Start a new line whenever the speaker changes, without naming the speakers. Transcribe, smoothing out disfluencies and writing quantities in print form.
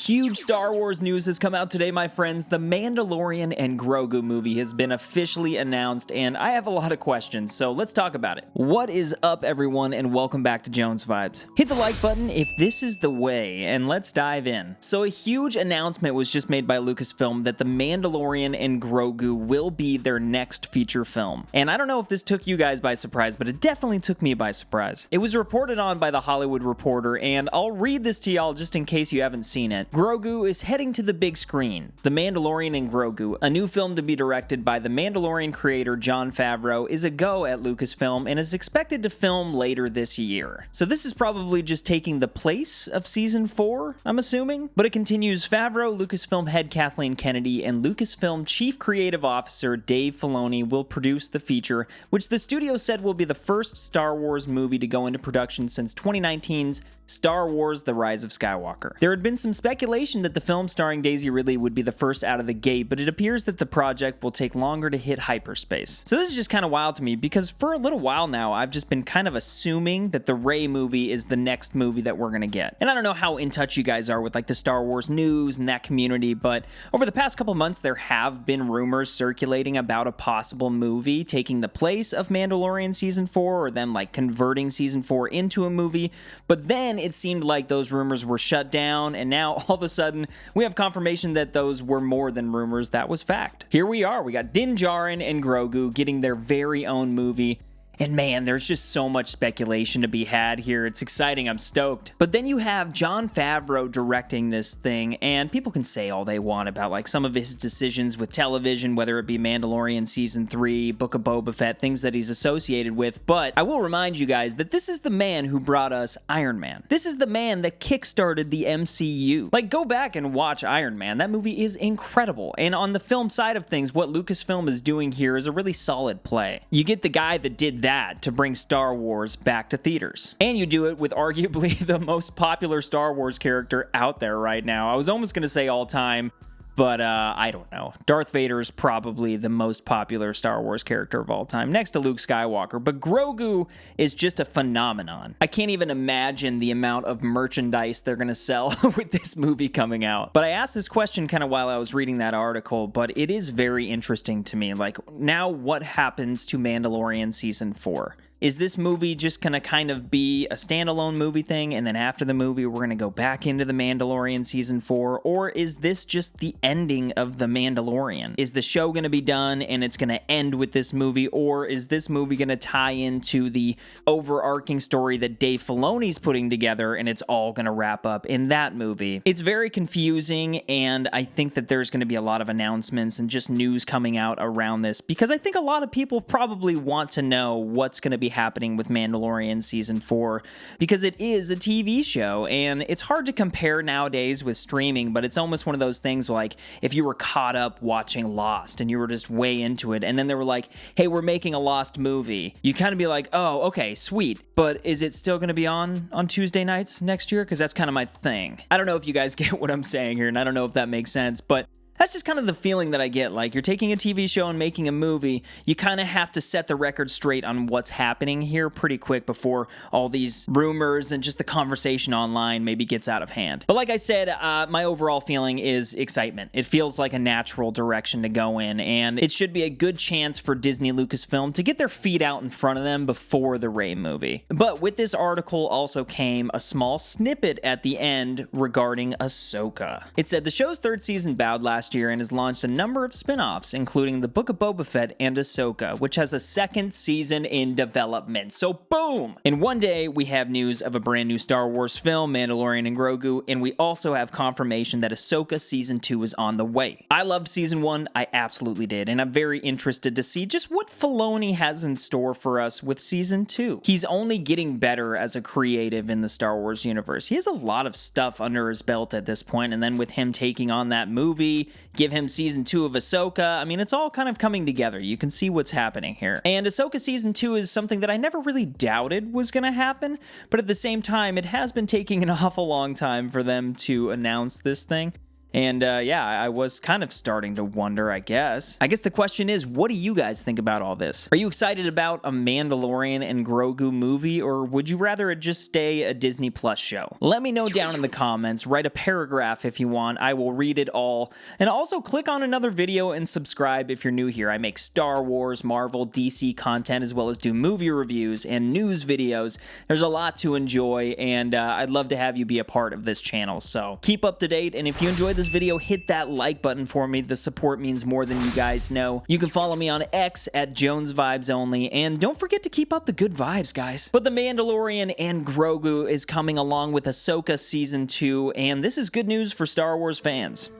Huge Star Wars news has come out today, my friends. The Mandalorian and Grogu movie has been officially announced, and I have a lot of questions, so let's talk about it. What is up, everyone, and welcome back to Jones Vibes. Hit the like button if this is the way, and let's dive in. So a huge announcement was just made by Lucasfilm that The Mandalorian and Grogu will be their next feature film. And I don't know if this took you guys by surprise, but it definitely took me by surprise. It was reported on by The Hollywood Reporter, and I'll read this to y'all just in case you haven't seen it. Grogu is heading to the big screen. The Mandalorian and Grogu, a new film to be directed by the Mandalorian creator Jon Favreau, is a go at Lucasfilm and is expected to film later this year. So this is probably just taking the place of Season 4, I'm assuming? But it continues, Favreau, Lucasfilm head Kathleen Kennedy, and Lucasfilm chief creative officer Dave Filoni will produce the feature, which the studio said will be the first Star Wars movie to go into production since 2019's Star Wars: The Rise of Skywalker. There had been some speculation that the film starring Daisy Ridley would be the first out of the gate, but it appears that the project will take longer to hit hyperspace. So this is just kind of wild to me, because for a little while now, I've just been kind of assuming that the Rey movie is the next movie that we're gonna get. And I don't know how in touch you guys are with like the Star Wars news and that community, but over the past couple months, there have been rumors circulating about a possible movie taking the place of Mandalorian Season 4, or them like converting Season 4 into a movie, but then it seemed like those rumors were shut down, and now all of a sudden we have confirmation that those were more than rumors, that was fact. Here we are, we got Din Djarin and Grogu getting their very own movie. And man, there's just so much speculation to be had here. It's exciting, I'm stoked. But then you have Jon Favreau directing this thing, and people can say all they want about like some of his decisions with television, whether it be Mandalorian Season 3, Book of Boba Fett, things that he's associated with, but I will remind you guys that this is the man who brought us Iron Man. This is the man that kickstarted the MCU. Like, go back and watch Iron Man. That movie is incredible. And on the film side of things, what Lucasfilm is doing here is a really solid play. You get the guy that did that to bring Star Wars back to theaters. And you do it with arguably the most popular Star Wars character out there right now. I was almost going to say all time, but I don't know. Darth Vader is probably the most popular Star Wars character of all time, next to Luke Skywalker, but Grogu is just a phenomenon. I can't even imagine the amount of merchandise they're gonna sell with this movie coming out. But I asked this question kind of while I was reading that article, but it is very interesting to me. Like, now what happens to Mandalorian Season 4? Is this movie just gonna kind of be a standalone movie thing, and then after the movie we're gonna go back into The Mandalorian Season 4, or is this just the ending of The Mandalorian? Is the show gonna be done and it's gonna end with this movie, or is this movie gonna tie into the overarching story that Dave Filoni's putting together and it's all gonna wrap up in that movie? It's very confusing, and I think that there's gonna be a lot of announcements and just news coming out around this, because I think a lot of people probably want to know what's gonna be happening with Mandalorian Season 4, because it is a TV show, and it's hard to compare nowadays with streaming, but it's almost one of those things like if you were caught up watching Lost and you were just way into it, and then they were like, hey, we're making a Lost movie, you kind of be like, oh, okay, sweet, but is it still going to be on Tuesday nights next year? Because that's kind of my thing. I don't know if you guys get what I'm saying here, and I don't know if that makes sense, but that's just kind of the feeling that I get. Like, you're taking a TV show and making a movie, you kind of have to set the record straight on what's happening here pretty quick before all these rumors and just the conversation online maybe gets out of hand. But like I said, my overall feeling is excitement. It feels like a natural direction to go in, and it should be a good chance for Disney Lucasfilm to get their feet out in front of them before the Rey movie. But with this article also came a small snippet at the end regarding Ahsoka. It said the show's third season bowed last year and has launched a number of spin-offs, including the Book of Boba Fett and Ahsoka, which has a second season in development. So boom! And one day we have news of a brand new Star Wars film, Mandalorian and Grogu, and we also have confirmation that Ahsoka Season 2 is on the way. I loved Season 1, I absolutely did, and I'm very interested to see just what Filoni has in store for us with Season 2. He's only getting better as a creative in the Star Wars universe. He has a lot of stuff under his belt at this point, and then with him taking on that movie, give him Season 2 of Ahsoka. I mean, it's all kind of coming together. You can see what's happening here. And Ahsoka Season 2 is something that I never really doubted was going to happen, but at the same time, it has been taking an awful long time for them to announce this thing. And yeah, I was kind of starting to wonder, I guess. I guess the question is, what do you guys think about all this? Are you excited about a Mandalorian and Grogu movie, or would you rather it just stay a Disney Plus show? Let me know down in the comments. Write a paragraph if you want. I will read it all. And also click on another video and subscribe if you're new here. I make Star Wars, Marvel, DC content, as well as do movie reviews and news videos. There's a lot to enjoy, and I'd love to have you be a part of this channel. So keep up to date, and if you enjoyed this video, hit that like button for me. The support means more than you guys know. You can follow me on X at Jonesvibesonly, and don't forget to keep up the good vibes, guys. But The Mandalorian and Grogu is coming along with Ahsoka Season 2, and this is good news for Star Wars fans.